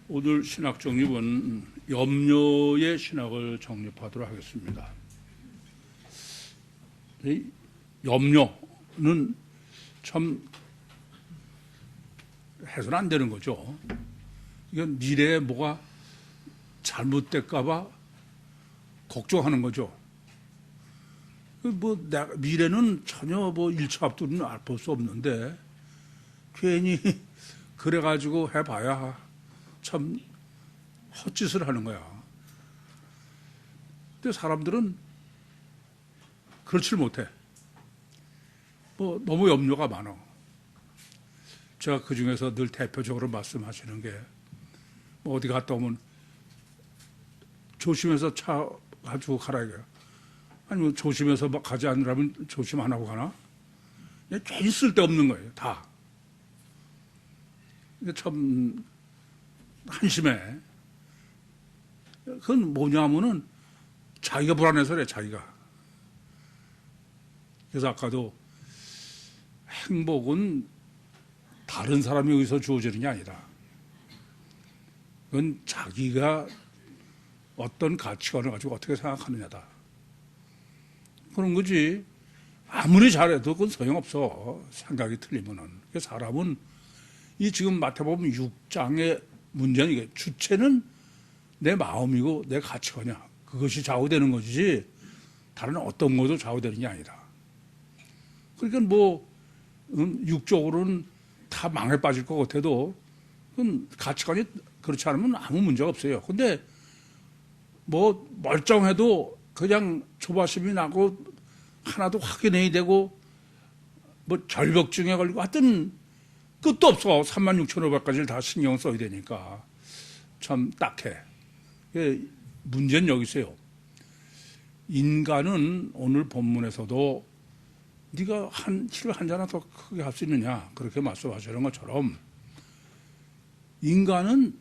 오늘 신학 정립은 염려의 신학을 정립하도록 하겠습니다. 이 염려는 참 해서는 안 되는 거죠. 이건 미래에 뭐가 잘못될까봐 걱정하는 거죠. 미래는 전혀 일차 앞두는 볼 수 없는데 괜히 그래가지고 해봐야 참 헛짓을 하는 거야. 근데 사람들은 그렇지 못해. 너무 염려가 많아. 제가 그 중에서 늘 대표적으로 말씀하시는 게 어디 갔다 오면 조심해서 차 가지고 가라 이거야. 아니면 조심해서 가지 않으라면 조심 안 하고 가나? 괜히 쓸데없는 거예요, 다. 이게 참 한심해. 그건 뭐냐면은 자기가 불안해서 그래, 자기가. 그래서 아까도 행복은 다른 사람에 의해서 주어지는 게 아니라 그건 자기가 어떤 가치관을 가지고 어떻게 생각하느냐다. 그런 거지. 아무리 잘해도 그건 소용없어. 생각이 틀리면은. 사람은 이 지금 마태복음 6장의 문제는 이게 주체는 내 마음이고 내 가치관이야. 그것이 좌우되는 것이지 다른 어떤 것도 좌우되는 게 아니라. 그러니까 육적으로는 다 망해 빠질 것 같아도 그건 가치관이 그렇지 않으면 아무 문제가 없어요. 근데 멀쩡해도 그냥 조바심이 나고 하나도 확인해야 되고 절벽증에 걸리고 하여튼 끝도 없어. 36,500가지를 다 신경 써야 되니까 참 딱해. 문제는 여기 있어요. 인간은 오늘 본문에서도 네가 힐을 한 잔이나 더 크게 할 수 있느냐 그렇게 말씀하시는 것처럼 인간은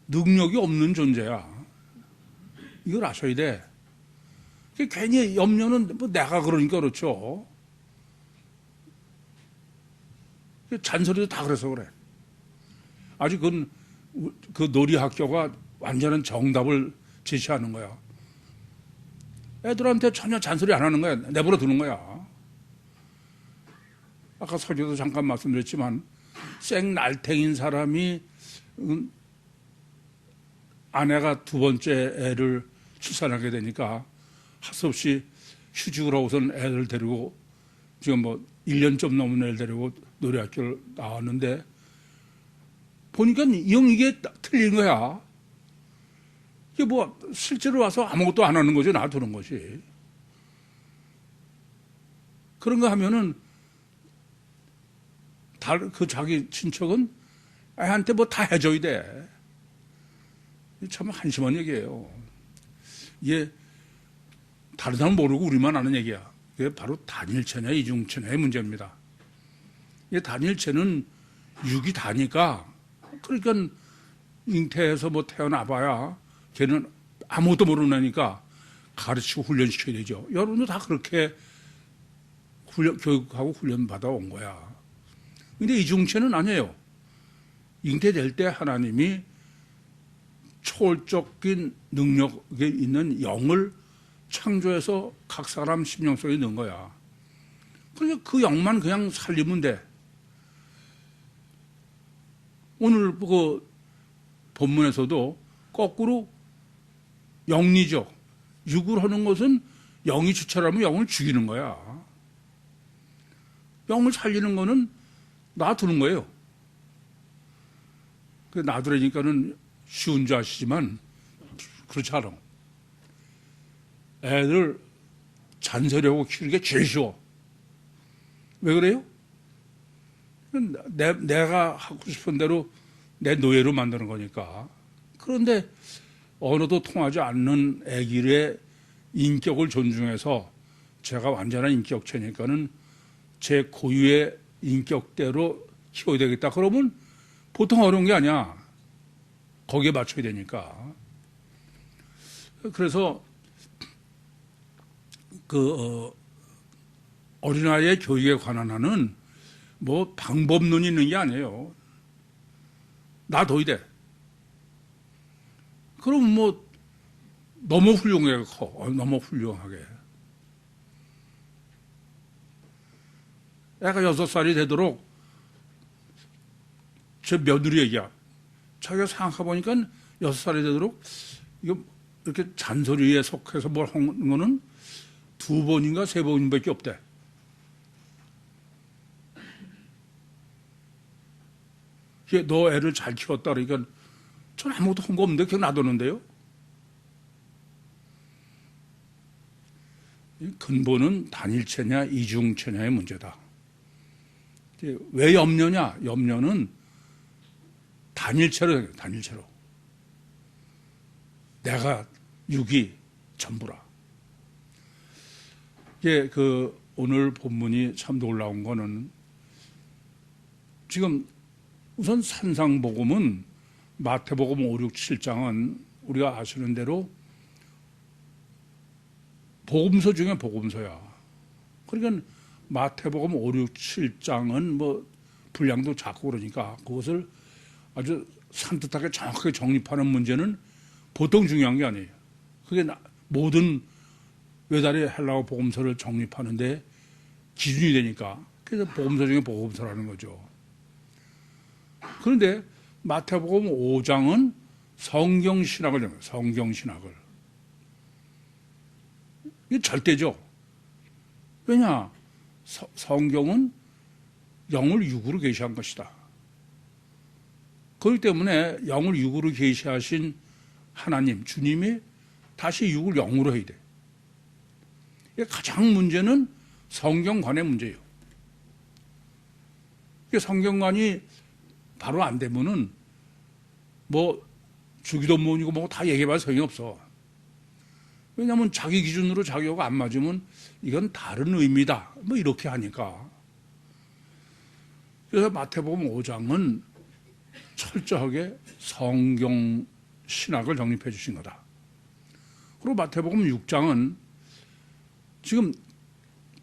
능력이 없는 존재야. 이걸 아셔야 돼. 괜히 염려는 내가 그러니까 그렇죠. 잔소리도 다 그래서 그래. 아직 그 놀이학교가 완전한 정답을 제시하는 거야. 애들한테 전혀 잔소리 안 하는 거야. 내버려 두는 거야. 아까 설교도 잠깐 말씀드렸지만 생날탱인 사람이 아내가 두 번째 애를 출산하게 되니까 할 수 없이 휴직을 하고선 애를 데리고 지금 1년 좀 넘은 애를 데리고 놀이학교를 나왔는데 보니까 이게 틀린 거야. 이게 실제로 와서 아무것도 안 하는 거지, 놔두는 것이. 그런 거 하면은 자기 친척은 애한테 다 해줘야 돼. 참 한심한 얘기예요. 이게 다른 사람 모르고 우리만 아는 얘기야. 이게 바로 단일체냐 이중체냐의 문제입니다. 이 단일체는 육이 다니까 그러니까 잉태해서 태어나봐야 걔는 아무것도 모르니까 가르치고 훈련시켜야 되죠. 여러분도 다 그렇게 교육하고 훈련 받아온 거야. 근데 이중체는 아니에요. 잉태될 때 하나님이 초월적인 능력에 있는 영을 창조해서 각 사람 심령 속에 넣은 거야. 그러니까 그 영만 그냥 살리면 돼. 오늘 본문에서도 거꾸로 영리적, 육을 하는 것은 영이 주체라면 영을 죽이는 거야. 영을 살리는 거는 놔두는 거예요. 놔두라니까는 쉬운 줄 아시지만 그렇지 않아. 애들 잔소리하고 키우는 게 제일 쉬워. 왜 그래요? 내가 하고 싶은 대로 내 노예로 만드는 거니까. 그런데 언어도 통하지 않는 애기의 인격을 존중해서 제가 완전한 인격체니까는 제 고유의 인격대로 키워야 되겠다. 그러면 보통 어려운 게 아니야. 거기에 맞춰야 되니까. 그래서 어린아이의 교육에 관한 한은 방법론이 있는 게 아니에요. 놔둬야 돼. 그럼 뭐 너무 훌륭하게 커. 너무 훌륭하게. 애가 6살이 되도록 제 며느리 얘기야. 자기가 생각해보니까 6살이 되도록 이거 이렇게 잔소리에 속해서 뭘 하는 거는 2번인가 3번밖에 없대. 너 애를 잘 키웠다 그러니까 전 아무것도 한 거 없는데 그냥 놔뒀는데요. 근본은 단일체냐 이중체냐의 문제다. 왜 염려냐? 염려는 단일체로. 내가 6이 전부라. 이게 오늘 본문이 참 놀라운 거는 지금 우선 산상복음은 마태복음 5, 6, 7장은 우리가 아시는 대로 복음서 중에 복음서야. 그러니까 마태복음 5, 6, 7장은 뭐 분량도 작고 그러니까 그것을 아주 산뜻하게 정확하게 정립하는 문제는 보통 중요한 게 아니에요. 그게 모든 외달의 헬라어 복음서를 정립하는데 기준이 되니까 그래서 복음서 중에 복음서라는 거죠. 그런데 마태복음 5장은 성경신학을 정해요. 성경신학을. 이게 절대죠. 왜냐? 성경은 영을 육으로 계시한 것이다. 그렇기 때문에 영을 육으로 계시하신 하나님, 주님이 다시 육을 영으로 해야 돼. 가장 문제는 성경관의 문제예요. 성경관이 바로 안 되면은 뭐 주기도문이고 뭐 다 얘기해봐도 소용이 없어. 왜냐하면 자기 기준으로 자기하고 안 맞으면 이건 다른 의미다. 뭐 이렇게 하니까. 그래서 마태복음 5장은 철저하게 성경 신학을 정립해 주신 거다. 그리고 마태복음 6장은 지금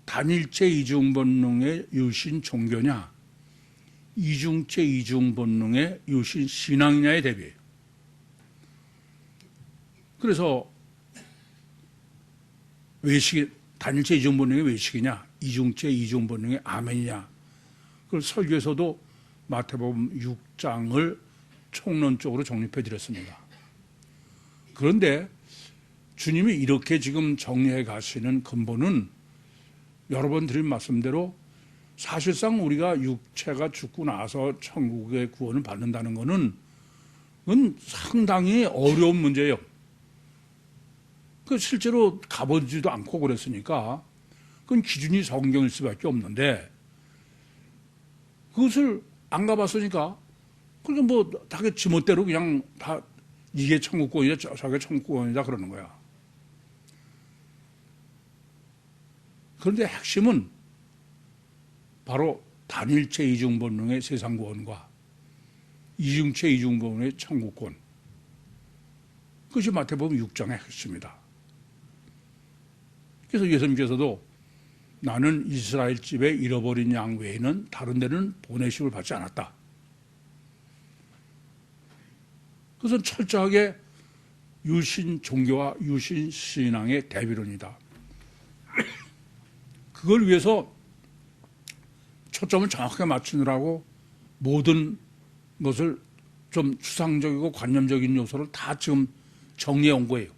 단일체 이중본능의 유신 종교냐 이중체 이중본능의 유신 신앙이냐의 대비예요. 그래서 외식, 단일체 이중본능의 외식이냐 이중체 이중본능의 아멘이냐 그걸 설교에서도 마태복음 6장을 총론적으로 정립해 드렸습니다. 그런데 주님이 이렇게 지금 정리해 가시는 근본은 여러 번 드린 말씀대로 사실상 우리가 육체가 죽고 나서 천국의 구원을 받는다는 것은 그건 상당히 어려운 문제예요. 실제로 가보지도 않고 그랬으니까 그건 기준이 성경일 수밖에 없는데 그것을 안 가봤으니까 그러니까 뭐 다 지멋대로 그냥 다 이게 천국권이다 저게 천국권이다 그러는 거야. 그런데 핵심은 바로 단일체 이중본능의 세상구원과 이중체 이중본능의 천국권. 그것이 마태복음 6장의 핵심이다. 그래서 예수님께서도 나는 이스라엘 집에 잃어버린 양 외에는 다른 데는 보내심을 받지 않았다. 그것은 철저하게 유신 종교와 유신 신앙의 대비론이다. 그걸 위해서 초점을 정확하게 맞추느라고 모든 것을 좀 추상적이고 관념적인 요소를 다 지금 정리해 온 거예요.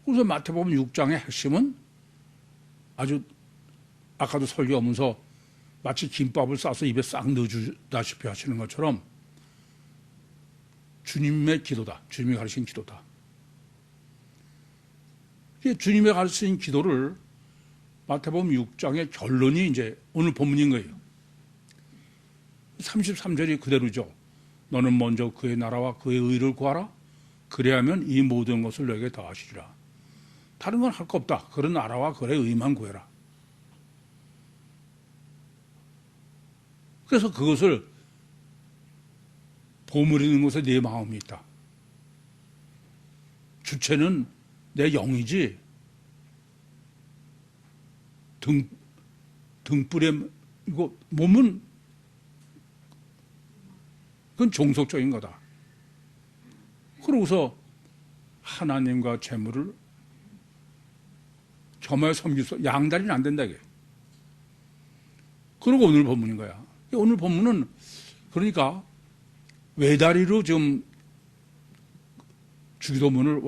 그래서 마태복음 6장의 핵심은 아주 아까도 설교하면서 마치 김밥을 싸서 입에 싹 넣어주다시피 하시는 것처럼 주님의 기도다. 주님이 가르친 기도다. 주님이 가르친 기도를 마태복음 6장의 결론이 이제 오늘 본문인 거예요. 33절이 그대로죠. 너는 먼저 그의 나라와 그의 의를 구하라. 그래야면 이 모든 것을 너에게 더하시리라. 다른 건 할 거 없다. 그런 나라와 그의 의만 구해라. 그래서 그것을 버무리는 곳에 내 마음이 있다. 주체는 내 영이지 등불에 이거 몸은 그건 종속적인 거다. 그러고서 하나님과 재물을 겸하여 섬길 수, 양다리는 안 된다, 이게. 그러고 오늘 본문인 거야. 오늘 본문은 그러니까 외다리로 지금 주기도문을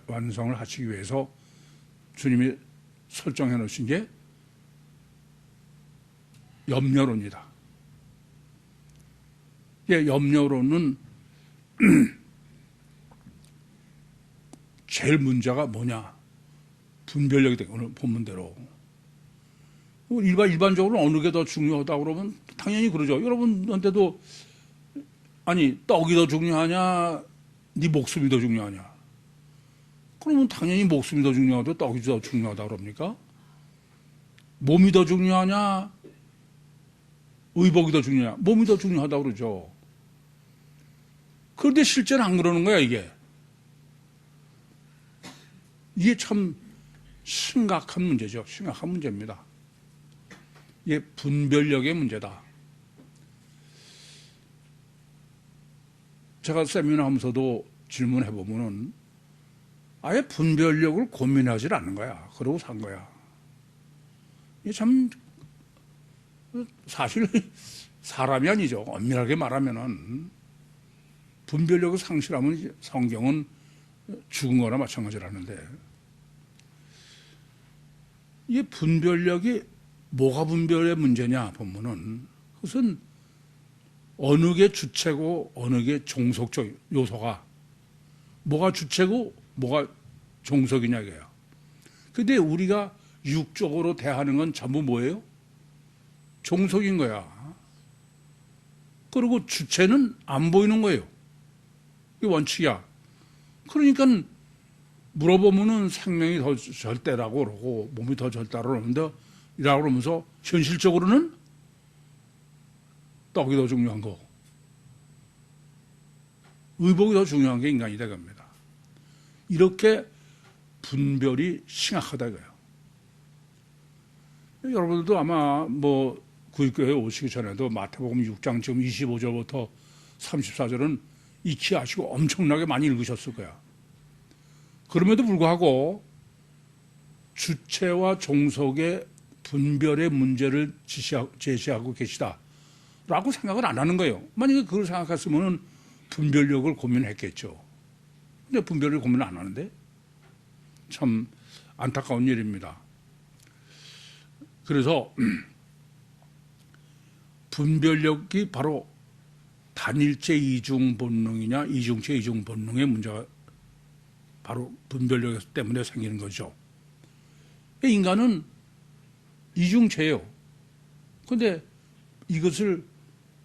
완성을 하시기 위해서 주님이 설정해 놓으신 게 염려론이다. 염려론은 제일 문제가 뭐냐? 분별력이 돼. 오늘 본문대로. 일반적으로 어느 게 더 중요하다고 그러면 당연히 그러죠. 여러분한테도 아니 떡이 더 중요하냐? 네 목숨이 더 중요하냐? 그러면 당연히 목숨이 더 중요하고 떡이 더 중요하다 그럽니까? 몸이 더 중요하냐? 의복이 더 중요하냐? 몸이 더 중요하다 그러죠. 그런데 실제는 안 그러는 거야, 이게. 이게 참 심각한 문제죠. 심각한 문제입니다. 이게 분별력의 문제다. 제가 세미나 하면서도 질문해보면은 아예 분별력을 고민하지 않는 거야. 그러고 산 거야. 이게 참 사실 사람이 아니죠. 엄밀하게 말하면은 분별력을 상실하면 성경은 죽은 거나 마찬가지라는데 이 분별력이 뭐가 분별의 문제냐 보면은 그것은 어느 게 주체고 어느 게 종속적 요소가 뭐가 주체고 뭐가 종속이냐 이거예요. 근데 우리가 육적으로 대하는 건 전부 뭐예요? 종속인 거야. 그리고 주체는 안 보이는 거예요. 이게 원칙이야. 그러니까 물어보면은 생명이 더 절대라고 그러고 몸이 더 절대라고 그러는데 이라고 그러면서 현실적으로는 떡이 더 중요한 거, 의복이 더 중요한 게 인간이다 겁니다. 이렇게 분별이 심각하다 이거예요. 여러분들도 아마 뭐 구일교회에 오시기 전에도 마태복음 6장 지금 25절부터 34절은 익히 아시고 엄청나게 많이 읽으셨을 거야. 그럼에도 불구하고 주체와 종속의 분별의 문제를 제시하고 계시다라고 생각을 안 하는 거예요. 만약에 그걸 생각했으면 분별력을 고민했겠죠. 근데 분별을 고민 안 하는데 참 안타까운 일입니다. 그래서 분별력이 바로 단일체 이중 본능이냐 이중체 이중 본능의 문제가 바로 분별력 때문에 생기는 거죠. 인간은 이중체예요. 그런데 이것을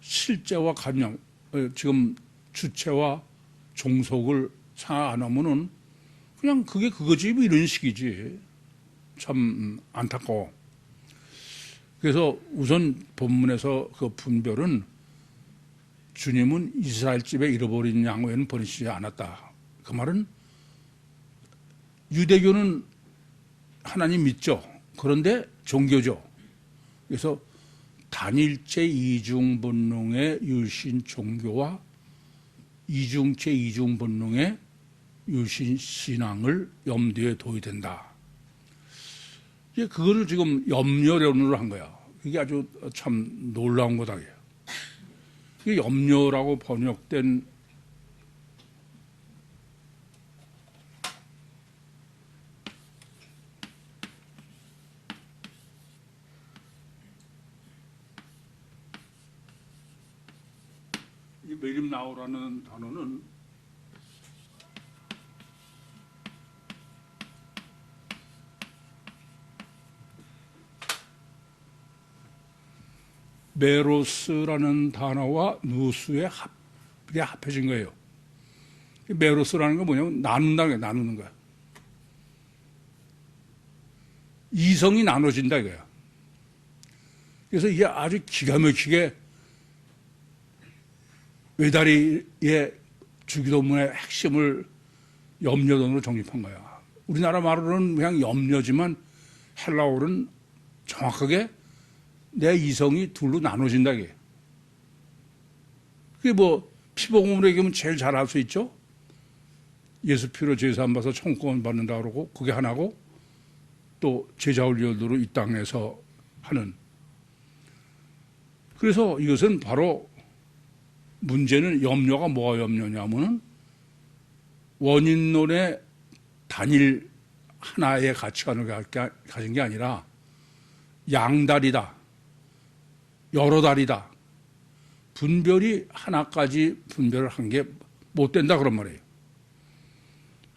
실제와 관념, 지금 주체와 종속을 생각 안 하면은 그냥 그게 그거지 뭐 이런 식이지. 참 안타까워. 그래서 우선 본문에서 그 분별은 주님은 이스라엘 집에 잃어버린 양 외에는 버리시지 않았다. 그 말은 유대교는 하나님 믿죠. 그런데 종교죠. 그래서 단일체 이중 본능의 유신 종교와 이중체 이중 본능의 유신 신앙을 염두에 둬야 된다. 그거를 지금 염려론으로 한 거야. 이게 아주 참 놀라운 거다. 이게 염려라고 번역된 이 메림 나오라는 단어는 메로스라는 단어와 누수의 합이 합해진 거예요. 메로스라는 건 뭐냐면 나눈다는 거야. 나누는 거야. 이성이 나눠진다 이거야. 그래서 이게 아주 기가 막히게 외다리의 주기도문의 핵심을 염려론으로 정립한 거야. 우리나라 말로는 그냥 염려지만 헬라어는 정확하게 내 이성이 둘로 나눠진다 이게. 그게 뭐 피복음으로 얘기하면 제일 잘할 수 있죠. 예수 피로 제사 안 받아서 천국원 받는다 그러고 그게 하나고, 또 제자 훈련으로 이 땅에서 하는. 그래서 이것은 바로 문제는, 염려가 뭐가 염려냐면은 원인론의 단일 하나의 가치관을 가진 게 아니라 양다리다, 여러 다리다, 분별이 하나까지 분별을 한 게 못 된다 그런 말이에요.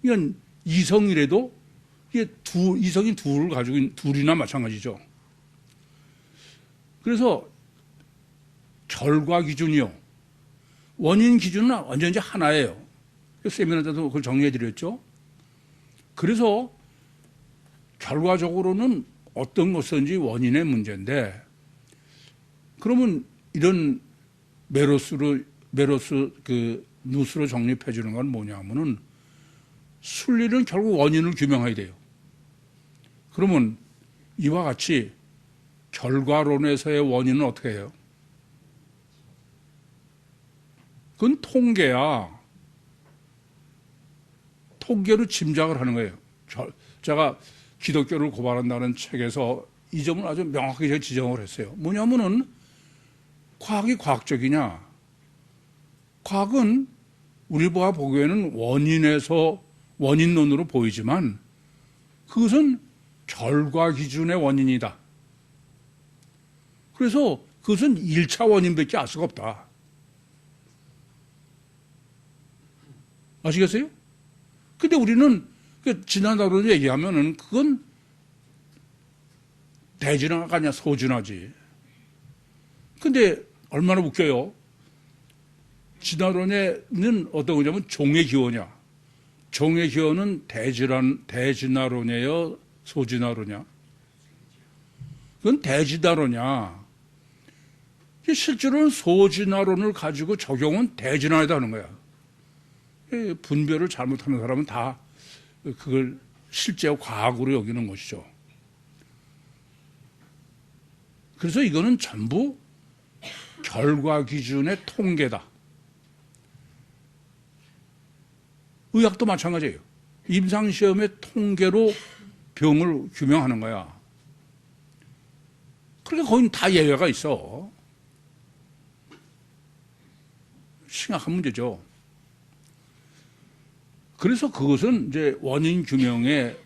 이건 이성이라도 이게 이성이 둘을 가지고 있는, 둘이나 마찬가지죠. 그래서 결과 기준이요, 원인 기준은 완전히 하나예요. 세미나 때도 그걸 정리해 드렸죠. 그래서 결과적으로는 어떤 것인지 원인의 문제인데, 그러면 이런 누스로 정립해 주는 건 뭐냐면은, 순리는 결국 원인을 규명해야 돼요. 그러면 이와 같이 결과론에서의 원인은 어떻게 해요? 그건 통계야. 통계로 짐작을 하는 거예요. 제가 기독교를 고발한다는 책에서 이 점을 아주 명확하게 제가 지정을 했어요. 뭐냐면은, 과학이 과학적이냐? 과학은 우리가 보기에는 원인론으로 보이지만 그것은 결과 기준의 원인이다. 그래서 그것은 1차 원인밖에 알 수가 없다. 아시겠어요? 근데 우리는 지난다로 얘기하면은 그건 대진화가 아니야, 소진화지. 근데 얼마나 웃겨요. 진화론에는 어떤 거냐면 종의 기원이야. 종의 기원은 대진화론이에요, 소진화론이야? 그건 대진화론이야. 실제로는 소진화론을 가지고 적용은 대진화에다 하는 거야. 분별을 잘못하는 사람은 다 그걸 실제 과학으로 여기는 것이죠. 그래서 이거는 전부 결과 기준의 통계다. 의학도 마찬가지예요. 임상시험의 통계로 병을 규명하는 거야. 그러니까 거긴 다 예외가 있어. 심각한 문제죠. 그래서 그것은 이제 원인 규명에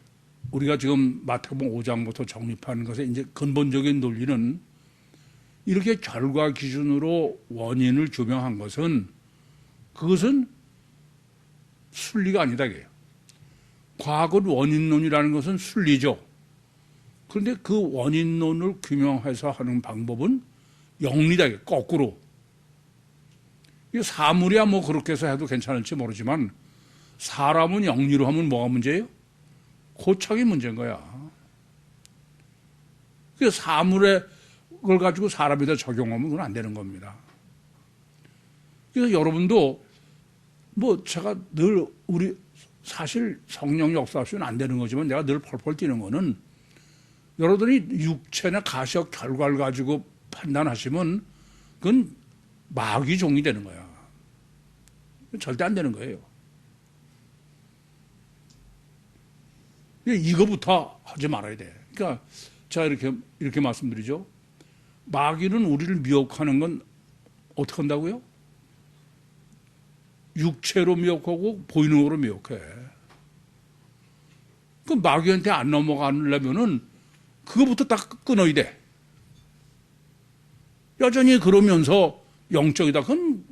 우리가 지금 마태복음 5장부터 정립하는 것의 이제 근본적인 논리는, 이렇게 결과 기준으로 원인을 규명한 것은 그것은 순리가 아니다 이게요. 과학은 원인론이라는 것은 순리죠. 그런데 그 원인론을 규명해서 하는 방법은 영리다 이게, 거꾸로. 이게 사물이야 뭐 그렇게 해서 해도 괜찮을지 모르지만, 사람은 영리로 하면 뭐가 문제예요? 고착이 문제인 거야. 그 사물의 걸 가지고 사람에다 적용하면 그건 안 되는 겁니다. 그래서 여러분도 제가 늘 사실 성령 역사 없이는 안 되는 거지만 내가 늘 펄펄 뛰는 거는, 여러분이 육체나 가시적 결과를 가지고 판단하시면 그건 마귀 종이 되는 거야. 절대 안 되는 거예요. 이거부터 하지 말아야 돼. 그러니까 제가 이렇게 말씀드리죠. 마귀는 우리를 미혹하는 건 어떻게 한다고요? 육체로 미혹하고 보이는 거로 미혹해. 그 마귀한테 안 넘어가려면은 그거부터 딱 끊어야 돼. 여전히 그러면서 영적이다. 그건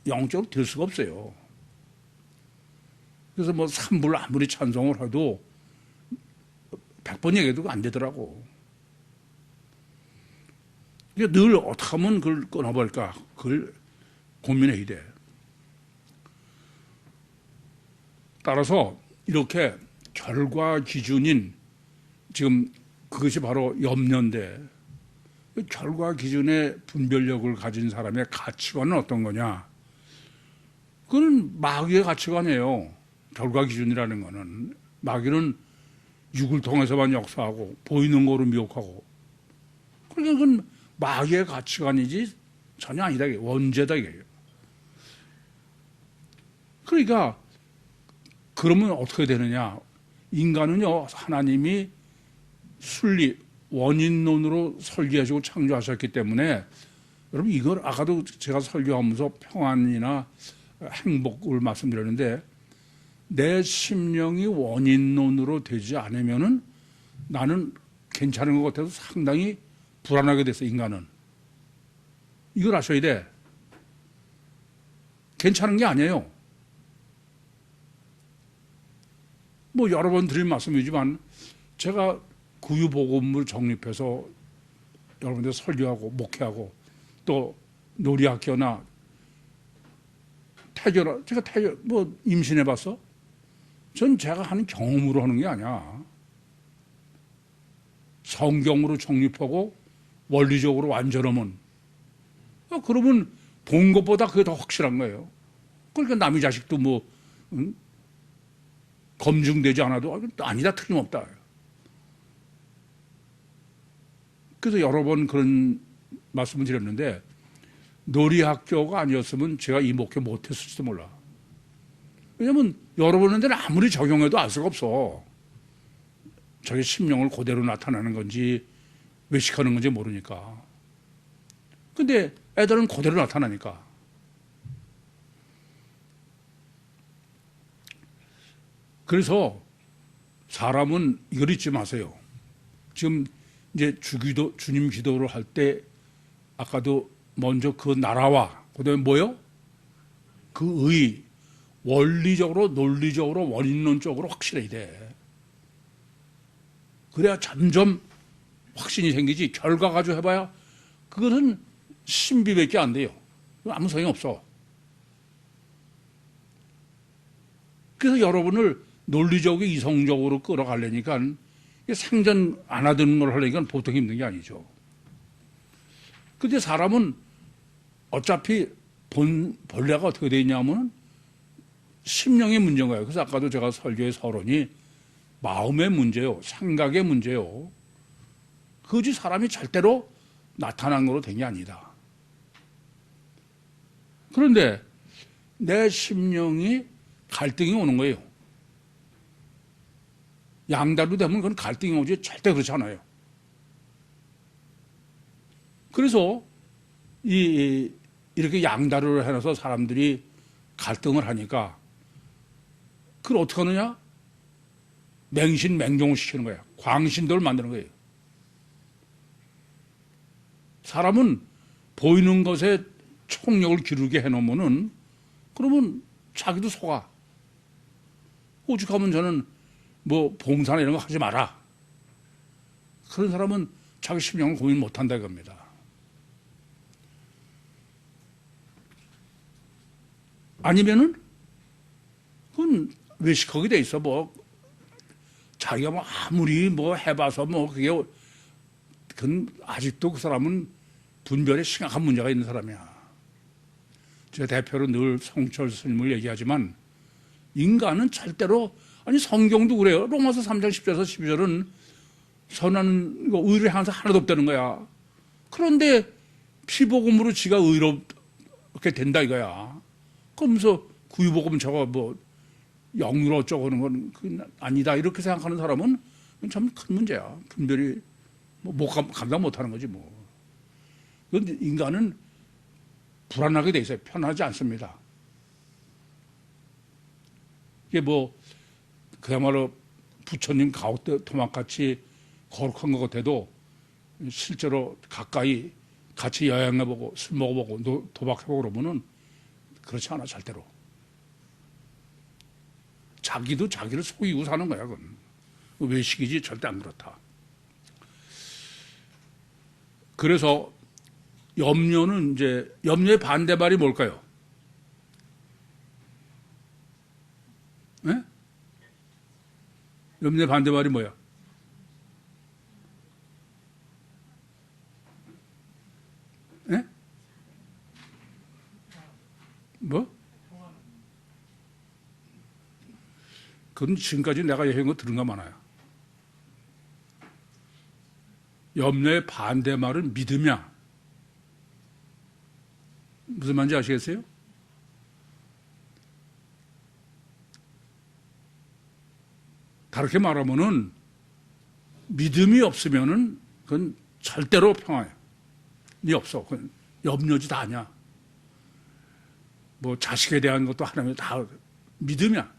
영적으로 될 수가 없어요. 그래서 삼불 아무리 찬송을 해도 100번 얘기해도 안 되더라고. 늘 어떻게 하면 그걸 끊어버릴까? 그걸 고민해야 돼. 따라서 이렇게 결과 기준인, 지금 그것이 바로 염려인데, 결과 기준의 분별력을 가진 사람의 가치관은 어떤 거냐? 그건 마귀의 가치관이에요. 결과 기준이라는 거는. 마귀는 육을 통해서만 역사하고 보이는 거로 미혹하고, 그러니까 그건 마귀의 가치관이지 전혀 아니다. 원죄다 이게요. 그러니까 그러면 어떻게 되느냐? 인간은요, 하나님이 순리, 원인론으로 설계하시고 창조하셨기 때문에, 여러분 이걸 아까도 제가 설교하면서 평안이나 행복을 말씀드렸는데, 내 심령이 원인론으로 되지 않으면은 나는 괜찮은 것 같아서 상당히 불안하게 됐어, 인간은. 이걸 아셔야 돼. 괜찮은 게 아니에요. 뭐 여러 번 드린 말씀이지만 제가 구유복음을 정립해서 여러분들 설교하고 목회하고 또 놀이학교나 태교나 제가 태교 뭐 임신해봤어? 전 제가 하는 경험으로 하는 게 아니야. 성경으로 정립하고 원리적으로 완전하면 그러면 본 것보다 그게 더 확실한 거예요. 그러니까 남의 자식도 뭐 검증되지 않아도 아니다 틀림없다. 그래서 여러 번 그런 말씀을 드렸는데 놀이학교가 아니었으면 제가 이 목회 못했을지도 몰라. 왜냐하면 여러분한테는 아무리 적용해도 알 수가 없어. 저게 심령을 그대로 나타나는 건지 외식하는 건지 모르니까. 근데 애들은 그대로 나타나니까. 그래서 사람은 이걸 잊지 마세요. 지금 이제 주님 기도를 할 때 아까도 먼저 그 나라와 그다음에 뭐요? 그 의, 원리적으로 논리적으로 원인론적으로 확실해야 돼. 그래야 점점 확신이 생기지. 결과 가지고 해봐야 그것은 신비밖에 안 돼요. 아무 소용이 없어. 그래서 여러분을 논리적으로 이성적으로 끌어가려니까 생전 안 하던 걸 하려니까 보통 힘든 게 아니죠. 근데 사람은 어차피 본래가 어떻게 되어 있냐면 심령의 문제인 거예요. 그래서 아까도 제가 설교의 서론이 마음의 문제요, 생각의 문제요. 그것이 사람이 절대로 나타난 거로 된 게 아니다. 그런데 내 심령이 갈등이 오는 거예요. 양다로 되면 그건 갈등이 오지 절대 그렇지 않아요. 그래서 이렇게 양다루를 해놔서 사람들이 갈등을 하니까 그걸 어떻게 하느냐? 맹신맹종을 시키는 거야. 광신도를 만드는 거예요. 사람은 보이는 것에 총력을 기울게 해놓으면은 그러면 자기도 속아. 오죽하면 저는 뭐 봉사나 이런 거 하지 마라. 그런 사람은 자기 심령을 고민 못한다 이겁니다. 아니면은 그건 외식하게 돼 있어. 뭐 자기가 뭐 아무리 뭐 해봐서 뭐 그게 그건 아직도 그 사람은 분별에 심각한 문제가 있는 사람이야. 제가 대표로 늘 성철 스님을 얘기하지만 인간은 절대로 아니 성경도 그래요. 로마서 3장 10절에서 12절은 선한 의를 향해서 하나도 없다는 거야. 그런데 피복음으로 지가 의롭게 된다 이거야. 그러면서 구유복음 저거 뭐 영으로 어쩌고 하는 건 아니다 이렇게 생각하는 사람은 참 큰 문제야. 분별이 뭐 감당 못하는 거지 뭐. 그런데 인간은 불안하게 돼 있어요. 편하지 않습니다. 이게 뭐 그야말로 부처님 가옥 토막같이 거룩한 것 같아도 실제로 가까이 같이 여행해보고 술 먹어보고 도박해보고 그러면은 그렇지 않아 절대로. 자기도 자기를 속이고 사는 거야 그건. 외식이지 절대 안 그렇다. 그래서 염려는 이제 염려의 반대말이 뭘까요? 네? 염려의 반대말이 뭐야? 네? 뭐? 그건 지금까지 내가 얘기한 거 들은 거 많아요. 염려의 반대말은 믿음이야. 무슨 말인지 아시겠어요? 다르게 말하면은 믿음이 없으면은 그건 절대로 평안이 없어. 그건 염려지 다 아니야. 뭐 자식에 대한 것도 하나님 다 믿음이야.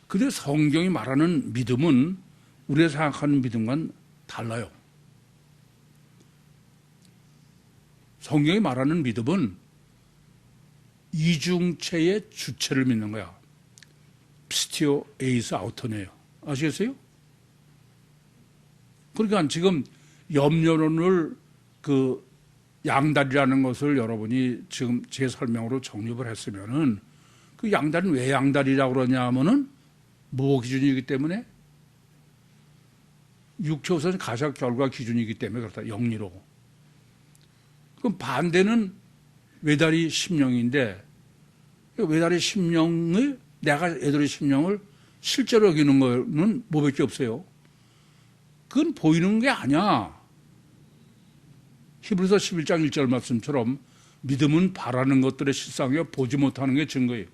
근데 성경이 말하는 믿음은 우리가 생각하는 믿음과는 달라요. 성경이 말하는 믿음은 이중체의 주체를 믿는 거야. 피스티오 에이스 아우턴이에요. 아시겠어요? 그러니까 지금 염려론을 그 양다리라는 것을 여러분이 지금 제 설명으로 정립을 했으면은 그 양다리는 왜 양다리라고 그러냐 하면은 뭐 기준이기 때문에 육체 우선 가작 결과 기준이기 때문에 그렇다. 영리로. 그럼 반대는 외다리 심령인데 외다리 심령을 내가 애들의 심령을 실제로 여기는 거는 뭐밖에 없어요. 그건 보이는 게 아니야. 히브리서 11장 1절 말씀처럼 믿음은 바라는 것들의 실상이요 보지 못하는 게 증거예요.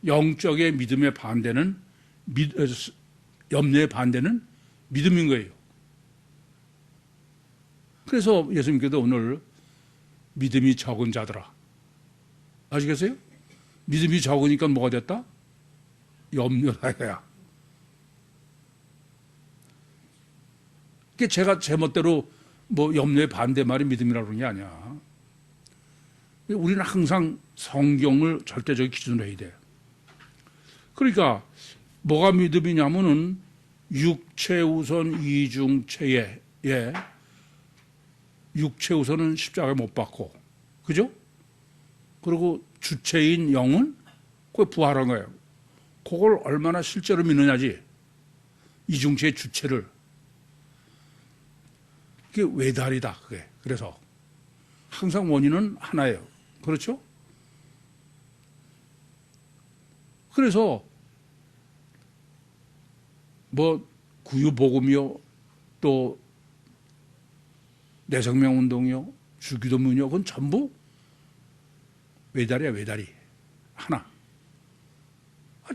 영적의 믿음의 반대는 염려의 반대는 믿음인 거예요. 그래서 예수님께서 오늘 믿음이 적은 자들아. 아시겠어요? 믿음이 적으니까 뭐가 됐다? 염려다 이거야. 제가 제멋대로 뭐 염려의 반대말이 믿음이라고 그런 게 아니야. 우리는 항상 성경을 절대적인 기준으로 해야 돼. 그러니까 뭐가 믿음이냐면은 육체 우선 이중체에 육체 우선은 십자가에 못 박고 그죠? 그리고 주체인 영은 그게 부활한 거예요. 그걸 얼마나 실제로 믿느냐지. 이중체의 주체를. 그게 외달이다. 그게. 그래서 항상 원인은 하나예요. 그렇죠? 그래서 뭐 구유복음이요, 또 내생명운동이요, 주기도문이요, 그건 전부 외다리야, 외다리. 하나.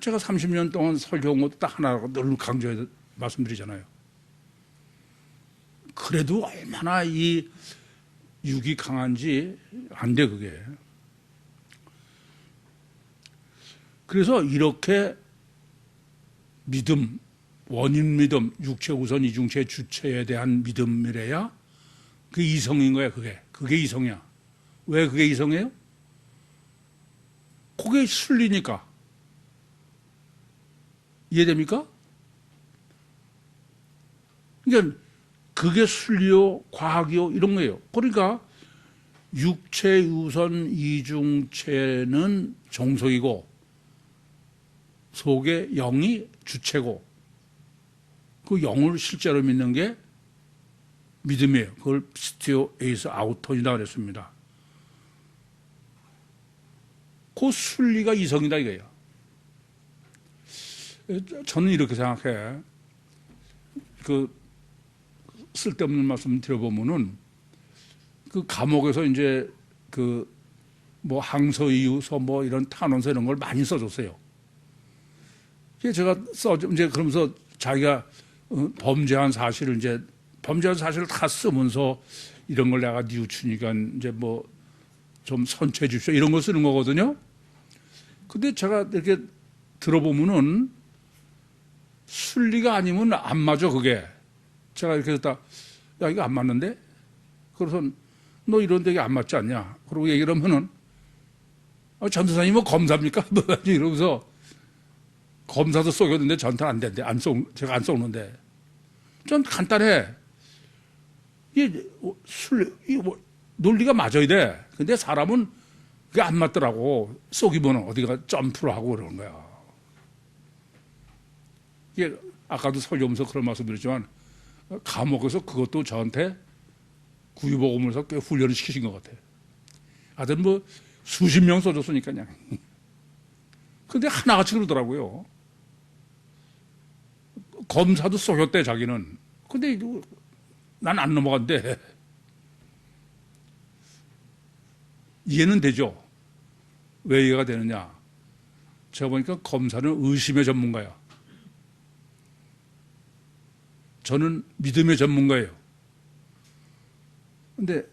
제가 30년 동안 설교한 것도 딱 하나라고 늘 강조해서 말씀드리잖아요. 그래도 얼마나 이 육이 강한지 안 돼, 그게. 그래서 이렇게 믿음, 원인 믿음, 육체 우선 이중체 주체에 대한 믿음이래야 그게 이성인 거야, 그게. 그게 이성이야. 왜 그게 이성이에요? 그게 순리니까. 이해됩니까? 그러니까 그게 순리요, 과학이요, 이런 거예요. 그러니까 육체 우선 이중체는 정속이고 속에 영이 주체고 그 영을 실제로 믿는 게 믿음이에요. 그걸 피스티오 에이스 아우턴이다 그랬습니다. 그 순리가 이성이다 이거예요. 저는 이렇게 생각해. 그 쓸데없는 말씀 드려보면은 그 감옥에서 이제 그 뭐 항소 이유서 뭐 이런 탄원서 이런 걸 많이 써줬어요. 제가 이제 그러면서 자기가 범죄한 사실을 다 쓰면서 이런 걸 내가 뉘우치니까 이제 뭐 좀 선처해 주십시오 이런 거 쓰는 거거든요. 근데 제가 이렇게 들어보면은 순리가 아니면 안 맞아 그게. 제가 이렇게 했다. 야 이거 안 맞는데? 그래서 너 이런 데게 안 맞지 않냐? 그러고 얘기를 하면은 전도사님 뭐 검사입니까? 뭐 이러면서 검사도 쏘겼는데 전탄 안 된대. 제가 안 쏘는데. 전 간단해. 이게 논리가 맞아야 돼. 근데 사람은 그게 안 맞더라고. 쏘기면 어디가 점프를 하고 그러는 거야. 이게 아까도 설교하면서 그런 말씀 드렸지만 감옥에서 그것도 저한테 구유복음에서 꽤 훈련을 시키신 것 같아. 하여튼 뭐 수십 명 써줬으니까 그냥. 근데 하나같이 그러더라고요. 검사도 쏘였대 자기는. 근데 난 안 넘어간대. 이해는 되죠? 왜 이해가 되느냐? 제가 보니까 검사는 의심의 전문가야. 저는 믿음의 전문가예요. 근데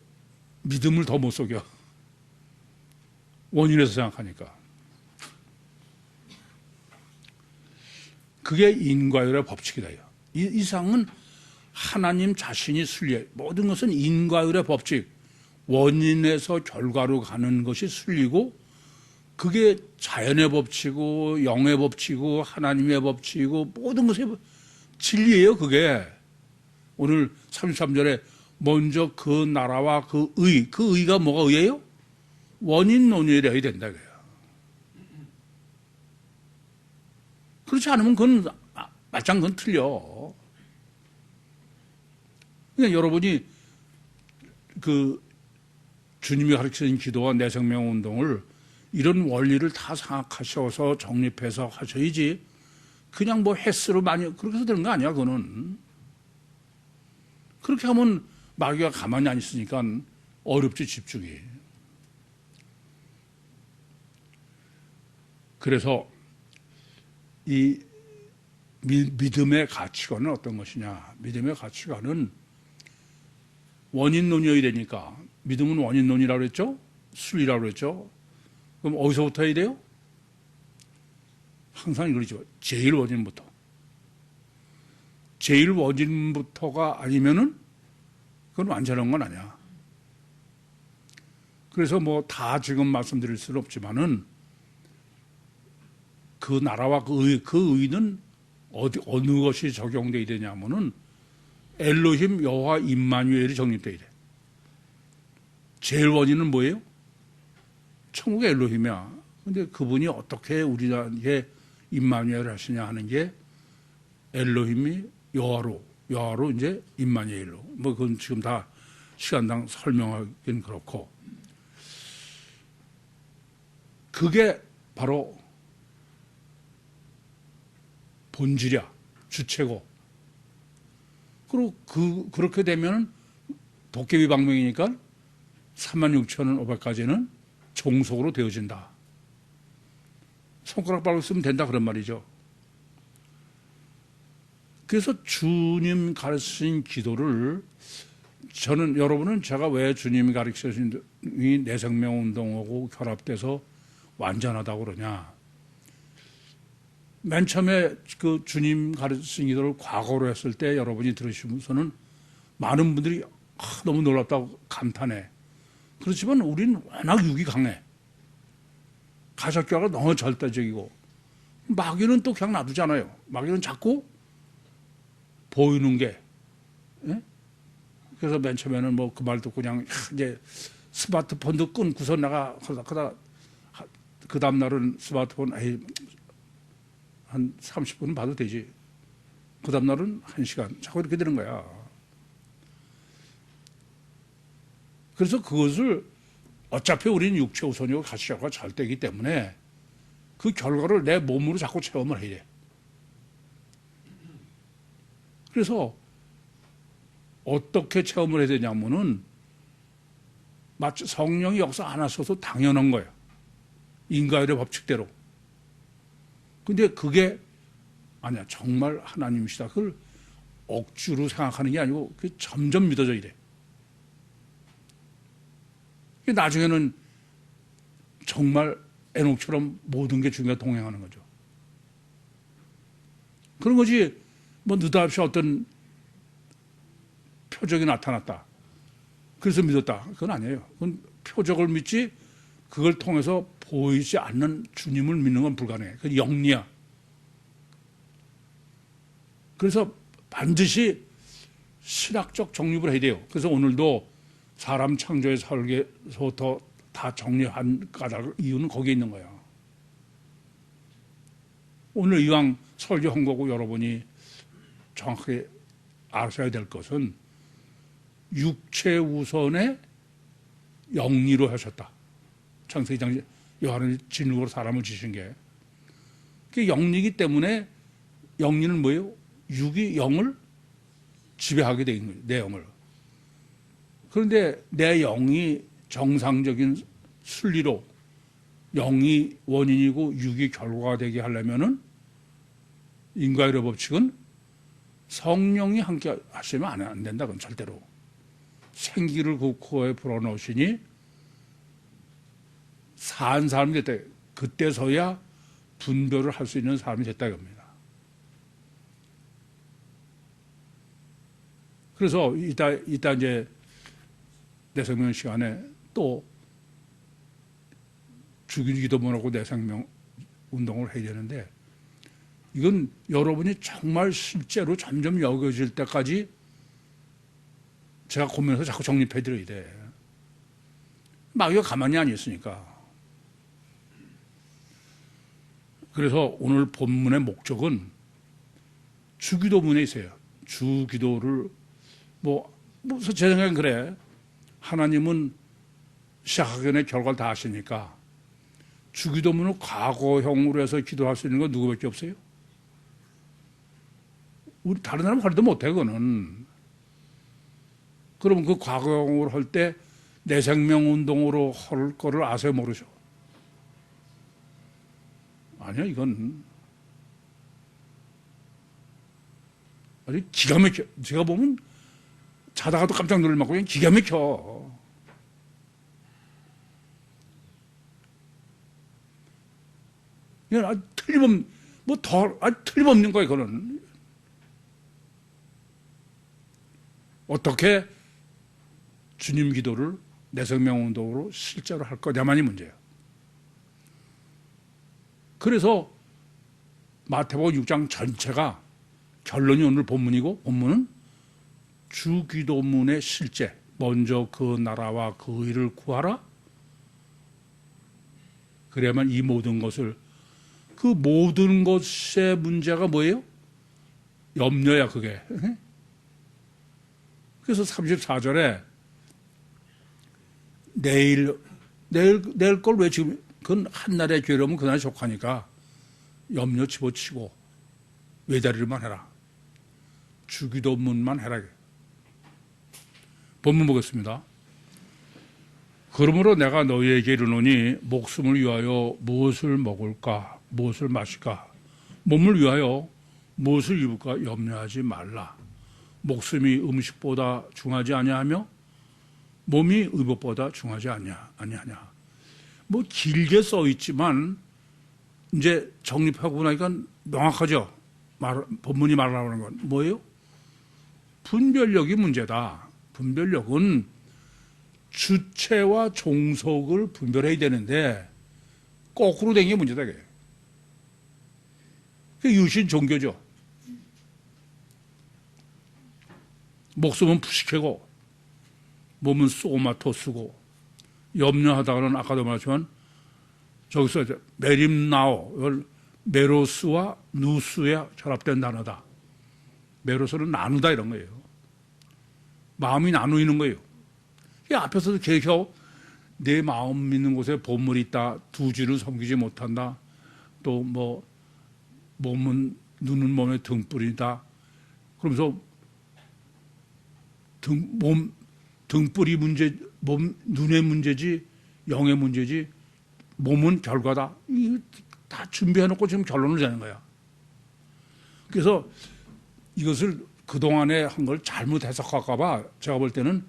믿음을 더 못 속여. 원인에서 생각하니까. 그게 인과율의 법칙이다. 이 이상은 하나님 자신이 순리해. 모든 것은 인과율의 법칙. 원인에서 결과로 가는 것이 순리고, 그게 자연의 법칙이고 영의 법칙이고 하나님의 법칙이고 모든 것의 진리예요. 그게 오늘 33절에 먼저 그 나라와 그 의가 뭐가 의예요? 원인 논리를 해야 된다. 그래요. 그렇지 않으면 그건 말짱 그건 틀려. 그러니까 여러분이 그 주님이 가르치는 기도와 내 생명 운동을 이런 원리를 다 생각하셔서 정립해서 하셔야지, 그냥 뭐 횟수로 많이 그렇게 해서 되는 거 아니야. 그거는 그렇게 하면 마귀가 가만히 안 있으니까 어렵지, 집중이. 그래서 이 믿음의 가치관은 어떤 것이냐. 믿음의 가치관은 원인론이어야 되니까, 믿음은 원인론이라고 그랬죠. 순리라고 그랬죠. 그럼 어디서부터 해야 돼요? 항상 그러죠. 제일 원인부터. 제일 원인부터가 아니면은 그건 완전한 건 아니야. 그래서 뭐 다 지금 말씀드릴 수는 없지만은 그 나라와 그 의는 어느 것이 적용돼야 되냐면은 엘로힘 여호와 임마누엘이 정립돼야 돼. 제일 원인은 뭐예요? 천국의 엘로힘이야. 근데 그분이 어떻게 우리에게 임마누엘을 하시냐 하는 게, 엘로힘이 여호와로 이제 임마누엘로. 뭐 그건 지금 다 시간당 설명하기는 그렇고, 그게 바로 본질이야. 주체고. 그리고 그렇게 되면 도깨비 방명이니까 36,500까지는 종속으로 되어진다. 손가락 빨고 쓰면 된다 그런 말이죠. 그래서 주님 가르치신 기도를 여러분은 제가 왜 주님이 가르치신 이 내생명운동하고 결합돼서 완전하다고 그러냐. 맨 처음에 그 주님 가르치신 기도를 과거로 했을 때 여러분이 들으시면서는 많은 분들이 너무 놀랍다고 감탄해. 그렇지만 우리는 워낙 육이 강해. 가석교가 너무 절대적이고, 마귀는 또 그냥 놔두잖아요. 마귀는 자꾸 보이는 게. 예? 그래서 맨 처음에는 뭐 그 말 듣고 그냥 이제 스마트폰도 끊고서 내가 그러다 그 다음날은 스마트폰 한 30분은 봐도 되지. 그 다음날은 1시간. 자꾸 이렇게 되는 거야. 그래서 그것을 어차피 우리는 육체 우선이고 가시자가 절대이기 때문에 그 결과를 내 몸으로 자꾸 체험을 해야 돼. 그래서 어떻게 체험을 해야 되냐면은 마치 성령이 역사 안 하셔서 당연한 거예요. 인과율의 법칙대로. 근데 그게 아니야. 정말 하나님이시다. 그걸 억지로 생각하는 게 아니고 그게 점점 믿어져야 돼. 나중에는 정말 에녹처럼 모든 게 주님과 동행하는 거죠. 그런 거지. 뭐 느닷없이 어떤 표적이 나타났다. 그래서 믿었다. 그건 아니에요. 그건 표적을 믿지, 그걸 통해서 보이지 않는 주님을 믿는 건 불가능해. 그건 영리야. 그래서 반드시 신학적 정립을 해야 돼요. 그래서 오늘도 사람 창조의 설계서부터 다 정리한 까닭 이유는 거기에 있는 거야. 오늘 이왕 설교한 거고 여러분이 정확하게 아셔야 될 것은 육체 우선의 영리로 하셨다. 창세기 2장 여호와는 진흙으로 사람을 지신 게. 그게 영리이기 때문에, 영리는 뭐예요? 육이 영을 지배하게 돼 있는 거예요. 내 영을. 그런데 내 영이 정상적인 순리로 영이 원인이고 육이 결과가 되게 하려면은 인과율의 법칙은 성령이 함께 하시면 안 된다. 그건 절대로. 생기를 그 코에 불어넣으시니 산 사람이 됐다. 그때서야 분별을 할 수 있는 사람이 됐다 이겁니다. 그래서 이따 이제 내 생명 시간에 또 주기도문하고 내 생명 운동을 해야 되는데 이건 여러분이 정말 실제로 점점 여겨질 때까지 제가 고민해서 자꾸 정립해 드려야 돼. 마귀가 가만히 안 있으니까. 그래서 오늘 본문의 목적은 주기도문에 있어요. 주기도를 제 생각엔 그래. 하나님은 시작하기 전에 결과를 다 아시니까 주기도문을 과거형으로 해서 기도할 수 있는 건 누구밖에 없어요? 우리 다른 사람 하려도 못해 그거는. 그러면 그 과거형으로 할 때 내 생명 운동으로 할 거를 아세요 모르죠? 아니야 이건 아주 기가 막혀. 제가 보면 자다가도 깜짝 놀랄 만큼 그냥 기가 막혀. 이건 아주 틀림없는 거예요 그거는. 어떻게 주님 기도를 내 생명 운동으로 실제로 할 거냐만이 문제예요. 그래서 마태복음 6장 전체가 결론이 오늘 본문이고 본문은 주기도문의 실제 먼저 그 나라와 그 의를 구하라. 그래야만 이 모든 것을 그 모든 것의 문제가 뭐예요? 염려야 그게. 그래서 34절에 내일 걸 왜 지금 그건 한날의 괴로움은 그날 족하니까 염려 집어치고 외다리를만 해라. 주기도문만 해라. 본문 보겠습니다. 그러므로 내가 너희에게 이르노니 목숨을 위하여 무엇을 먹을까 무엇을 마실까 몸을 위하여 무엇을 입을까 염려하지 말라. 목숨이 음식보다 중하지 아니하며 몸이 의복보다 중하지 아니하냐. 뭐 길게 써 있지만 이제 정립하고 나니까 명확하죠. 본문이 말하는 건 뭐예요? 분별력이 문제다. 분별력은 주체와 종속을 분별해야 되는데 거꾸로 된 게 문제다. 그게 유신 종교죠. 목숨은 푸시케고 몸은 소마토스고 염려하다가는 아까도 말했지만 저기서 메림나오 메로스와 누스에 결합된 단어다. 메로스는 나누다 이런 거예요. 마음이 나누이는 거예요. 앞에서도 계속 내 마음 있는 곳에 보물이 있다. 두 주를 섬기지 못한다. 또 눈은 몸의 등불이다. 그러면서 등불이 눈의 문제지 영의 문제지 몸은 결과다. 이거 다 준비해놓고 지금 결론을 내는 거야. 그래서 이것을 그동안에 한 걸 잘못 해석할까 봐 제가 볼 때는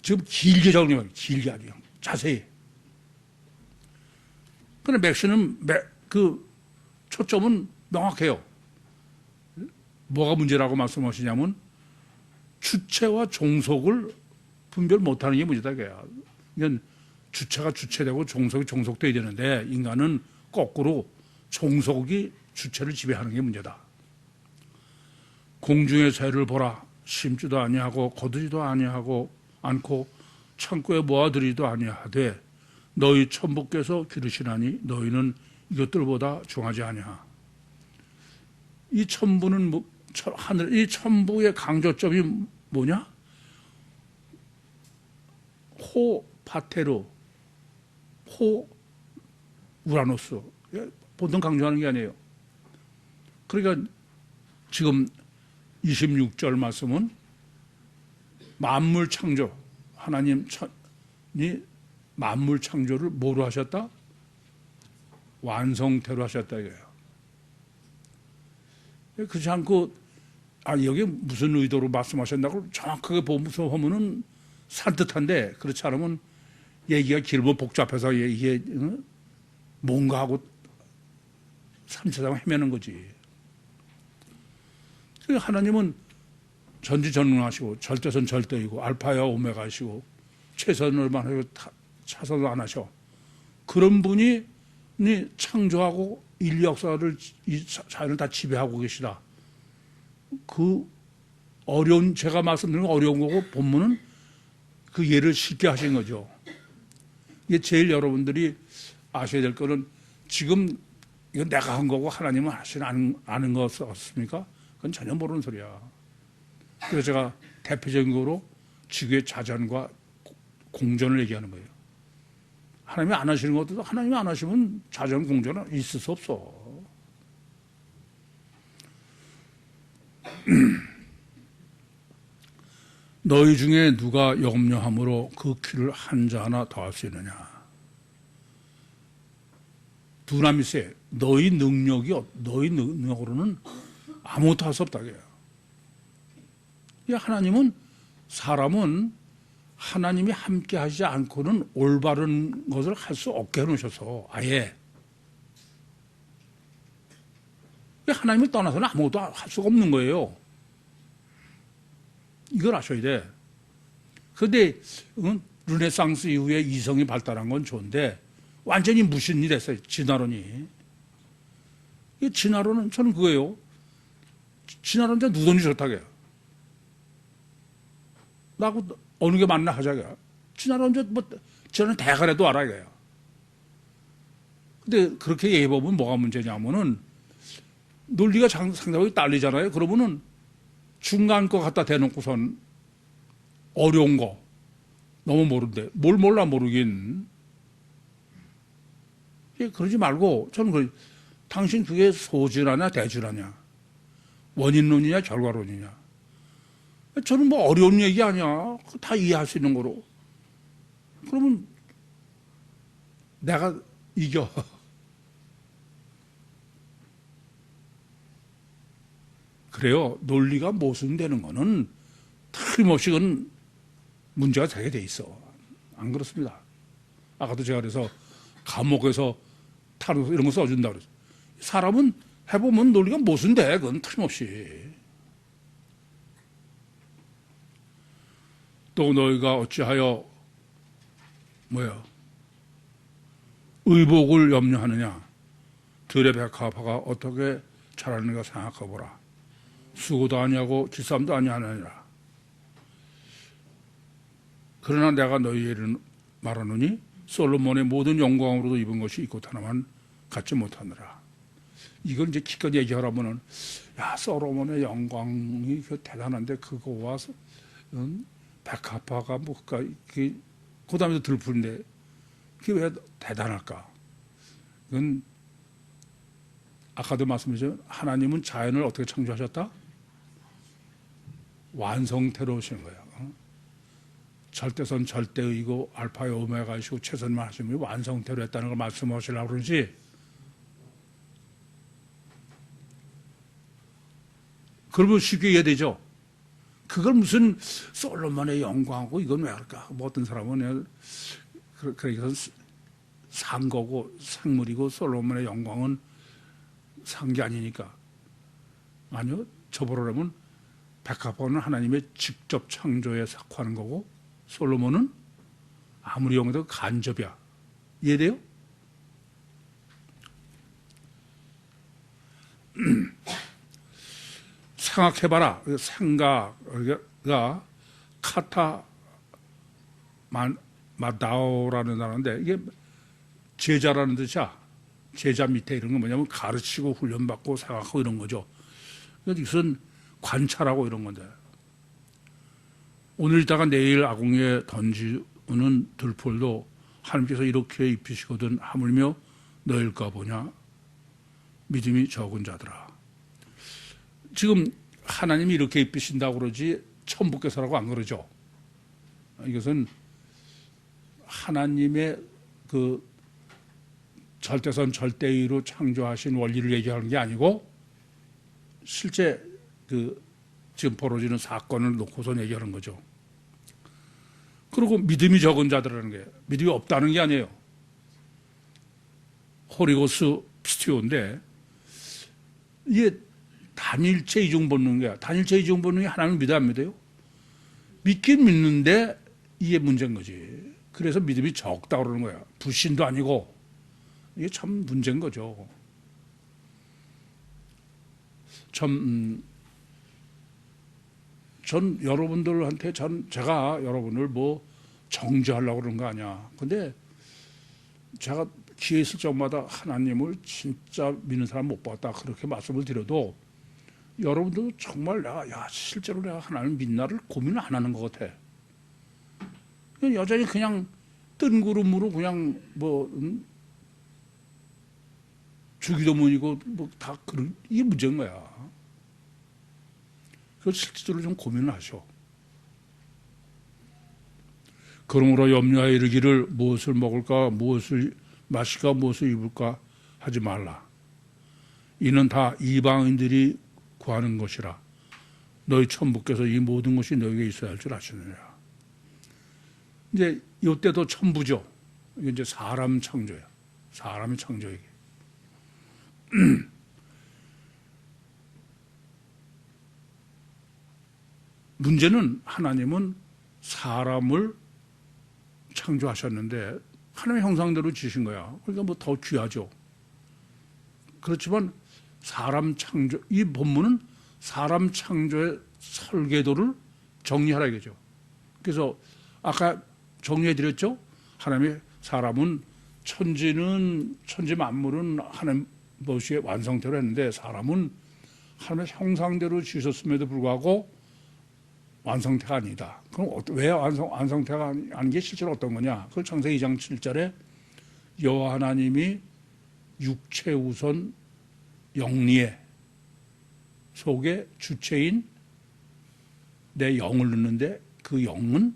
지금 길게 정리해요. 길게 아주 자세히. 그런데 맥시는 그 초점은 명확해요. 뭐가 문제라고 말씀하시냐면 주체와 종속을 분별 못하는 게 문제다. 이건 주체가 주체되고 종속이 종속돼야 되는데 인간은 거꾸로 종속이 주체를 지배하는 게 문제다. 공중의 새를 보라. 심지도 아니하고 거두지도 아니하고 않고 창고에 모아들이도 아니하되 너희 천부께서 기르시나니 너희는 이것들보다 중하지 아니하. 이 천부는 하늘, 이 천부의 강조점이 뭐냐? 호 파테르, 호 우라노스. 보통 강조하는 게 아니에요. 그러니까 지금 26절 말씀은 만물 창조, 하나님이 만물 창조를 뭐로 하셨다? 완성태로 하셨다 이거예요. 그렇지 않고 여기 무슨 의도로 말씀하셨다고 정확하게 보면은 산뜻한데 그렇지 않으면 얘기가 길고 복잡해서 이게 뭔가 하고 삼차장 헤매는 거지. 하나님은 전지전능하시고 절대선 절대이고 알파야 오메가시고 최선을만 하고 차선을 안 하셔. 그런 분이 창조하고 인류 역사를 이 자연을 다 지배하고 계시다. 그 어려운 제가 말씀드린 어려운 거고 본문은 그 예를 쉽게 하신 거죠. 이게 제일 여러분들이 아셔야 될 거는 지금 이건 내가 한 거고 하나님은 하시는 아는 거 없습니까? 그건 전혀 모르는 소리야. 그래서 제가 대표적인 거로 지구의 자전과 공전을 얘기하는 거예요. 하나님이 안 하시는 것도 하나님이 안 하시면 자전 공전은 있을 수 없어. 너희 중에 누가 염려함으로 그 키를 한 자 하나 더할 수 있느냐. 두나미세 너희 능력으로는 아무것도 할 수 없다. 하나님은 사람은 하나님이 함께 하지 않고는 올바른 것을 할 수 없게 해놓으셔서 아예 하나님을 떠나서는 아무것도 할 수가 없는 거예요. 이걸 아셔야 돼. 그런데 르네상스 이후에 이성이 발달한 건 좋은데 완전히 무신이 됐어요. 진화론이. 이 진화론은 저는 그거예요. 진화론자 누더니 좋다고 해요. 나하고 어느 게 맞나 하자고요. 진화론자 저는 대가라도 알아야 해요. 근데 그렇게 얘기해보면 뭐가 문제냐면은 논리가 상당히 딸리잖아요. 그러면은 중간 거 갖다 대놓고선 어려운 거 너무 모른대. 뭘 몰라 모르긴. 그러지 말고 저는 당신 그게 소진하냐 대진하냐 원인론이냐 결과론이냐 저는 뭐 어려운 얘기 아니야. 다 이해할 수 있는 거로. 그러면 내가 이겨. 그래요. 논리가 모순되는 거는 틀림없이 그건 문제가 되게 돼 있어. 안 그렇습니다. 아까도 제가 그래서 감옥에서 타르 이런 거 써준다 그랬어요. 사람은 해보면 논리가 모순돼. 그건 틀림없이. 또 너희가 어찌하여 의복을 염려하느냐. 들의 백합화가 어떻게 자라는가 생각해보라. 수고도 아니하고 질삼도 아니하느니라. 그러나 내가 너희에게 말하노니 솔로몬의 모든 영광으로도 입은 것이 이곳 하나만 갖지 못하느라. 이걸 이제 기껏 얘기하라면은 솔로몬의 영광이 대단한데 그거 와서 백합화가 그 다음에도 들풀인데 그게 왜 대단할까? 이건 아까도 말씀드렸지만 하나님은 자연을 어떻게 창조하셨다? 완성태로 오시는 거예요. 절대선 절대의고 알파의 오메가이시고 최선만 하시면 완성태로 했다는 걸 말씀하시려고 그러지. 그러면 쉽게 이해되죠. 그걸 무슨 솔로몬의 영광하고 이건 왜 할까? 뭐 어떤 사람은 그러니까 산 거고 생물이고 솔로몬의 영광은 산 게 아니니까. 아니요. 저보라면 백합화는 하나님의 직접 창조에 속하는 거고 솔로몬은 아무리 영어도 간접이야. 이해돼요? 생각해봐라. 생각가 카타 마다오라는 단어인데 이게 제자라는 뜻이야. 제자 밑에 이런 건 뭐냐면 가르치고 훈련받고 생각하고 이런 거죠. 이것은 관찰하고 이런 건데 오늘 있다가 내일 아궁이에 던지는 들풀도 하나님께서 이렇게 입히시거든 하물며 너일까 보냐 믿음이 적은 자들아. 지금 하나님이 이렇게 입히신다고 그러지 천부께서라고 안 그러죠. 이것은 하나님의 그 절대선 절대의로 창조하신 원리를 얘기하는 게 아니고 실제 지금 벌어지는 사건을 놓고서 얘기하는 거죠. 그리고 믿음이 적은 자들이라는 게 믿음이 없다는 게 아니에요. 호리고스 피스티오인데 이게 단일체 이중 본능이야. 단일체 이중 본능이 하나님을 믿어야 안 믿어요? 믿긴 믿는데 이게 문제인 거지. 그래서 믿음이 적다고 그러는 거야. 불신도 아니고. 이게 참 문제인 거죠. 전 여러분들한테 제가 여러분을 뭐 정죄하려고 그러는 거 아니야. 근데 제가 기회 있을 적마다 하나님을 진짜 믿는 사람 못 봤다. 그렇게 말씀을 드려도 여러분도 정말 실제로 내가 하나님을 믿나를 고민을 안 하는 것 같아. 여전히 그냥 뜬구름으로 그냥 주기도문이고 다 이게 문제인 거야. 그걸 실제로 좀 고민을 하셔. 그러므로 염려하여 이르기를 무엇을 먹을까, 무엇을 마실까, 무엇을 입을까 하지 말라. 이는 다 이방인들이 구하는 것이라. 너희 천부께서 이 모든 것이 너에게 있어야 할 줄 아시느니라. 이제 이때도 천부죠. 이게 이제 사람 창조야. 사람의 창조이기. 문제는 하나님은 사람을 창조하셨는데 하나님의 형상대로 지으신 거야. 그러니까 뭐 더 귀하죠. 그렇지만 사람 창조, 이 본문은 사람 창조의 설계도를 정리하라 이거죠. 그래서 아까 정리해드렸죠. 하나님의 사람은 천지 만물은 하나님 것이 완성대로 했는데 사람은 하나님의 형상대로 지으셨음에도 불구하고 완성태가 아니다. 그럼 왜 완성태가 아닌 게 실제로 어떤 거냐? 그걸 창세기 2장 7절에 여호와 하나님이 육체 우선 영리에 속에 주체인 내 영을 넣는데 그 영은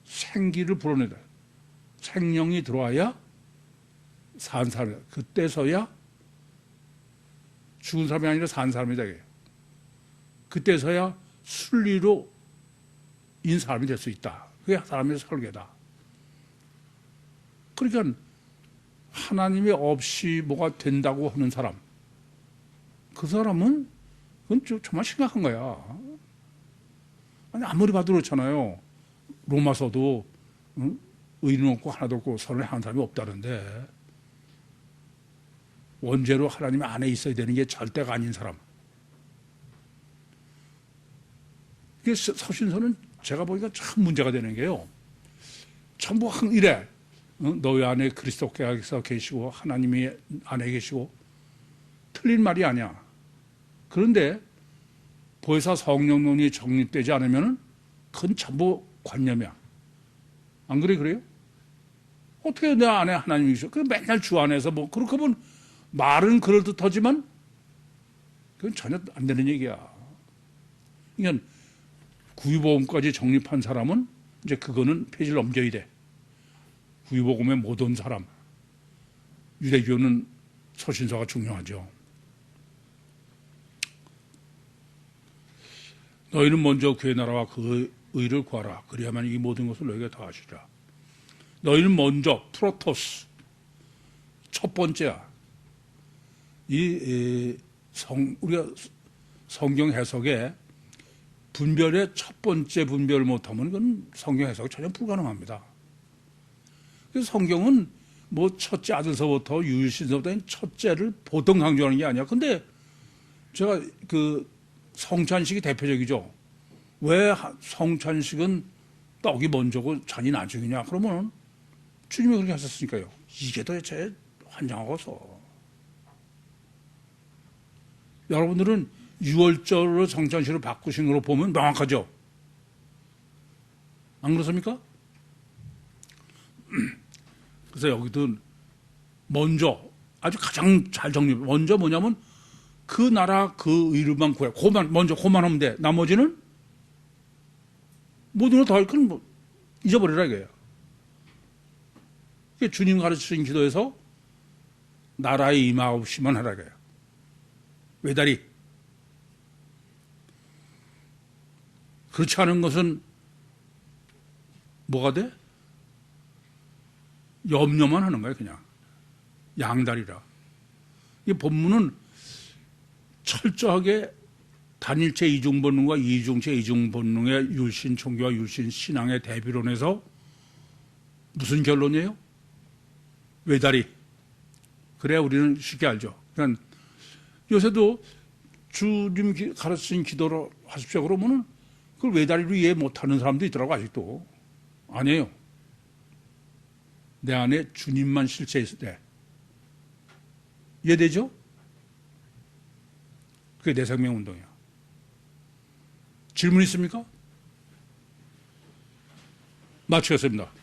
생기를 불어내다. 생명이 들어와야 산 사람이다. 그때서야 죽은 사람이 아니라 산 사람이다. 그때서야 순리로 인 사람이 될 수 있다. 그게 사람의 설계다. 그러니까 하나님이 없이 뭐가 된다고 하는 사람, 그 사람은 그건 정말 심각한 거야. 아니 아무리 봐도 그렇잖아요. 로마서도 의인 없고 하나도 없고 선을 행한 사람이 없다는데 원죄로 하나님 안에 있어야 되는 게 절대가 아닌 사람. 이게 서신서는 제가 보니까 참 문제가 되는 게요. 전부 이래. 너희 안에 그리스도께서 계시고 하나님이 안에 계시고 틀린 말이 아니야. 그런데 보혜사 성령론이 정립되지 않으면 그건 전부 관념이야. 안 그래요? 어떻게 내 안에 하나님이 계셔? 그 맨날 주 안에서 그렇게 보면 말은 그럴듯하지만 그건 전혀 안 되는 얘기야. 그러니까 구유복음까지 정립한 사람은 이제 그거는 페이지를 넘겨야 돼. 구유복음에 못 온 사람. 유대교는 서신서가 중요하죠. 너희는 먼저 그의 나라와 그 의를 구하라. 그리야만 이 모든 것을 너희에게 더하시리라. 너희는 먼저 프로토스 첫 번째야. 우리가 성경 해석에 분별의 첫 번째 분별을 못하면 그건 성경 해석이 전혀 불가능합니다. 그래서 성경은 첫째 아들서부터 유일신서부터 첫째를 보통 강조하는 게 아니야. 근데 제가 성찬식이 대표적이죠. 왜 성찬식은 떡이 먼저고 잔이 나중이냐? 그러면 주님이 그렇게 하셨으니까요. 이게 도대체 환장하고서. 여러분들은 6월절로 성찬식을 바꾸신 걸로 보면 명확하죠? 안 그렇습니까? 그래서 여기도 먼저 아주 가장 잘 정리. 먼저 뭐냐면 그 나라 그 의를만 구해. 먼저 그만 하면 돼. 나머지는 모든 걸 더 할 건 잊어버리라 이거예요. 주님 가르치신 기도에서 나라에 임하옵시면 하라고요. 외다리. 그렇지 않은 것은 뭐가 돼? 염려만 하는 거예요, 그냥. 양다리라. 이 본문은 철저하게 단일체 이중본능과 이중체 이중본능의 율신 종교와 율신 신앙의 대비론에서 무슨 결론이에요? 외다리. 그래야 우리는 쉽게 알죠. 그러니까 요새도 주님 가르친 기도를 하십시오 그러면은 그걸 외다리로 이해 못하는 사람도 있더라고 아직도. 아니에요. 내 안에 주님만 실체했을 때. 이해되죠? 그게 내 생명 운동이야. 질문 있습니까? 마치겠습니다.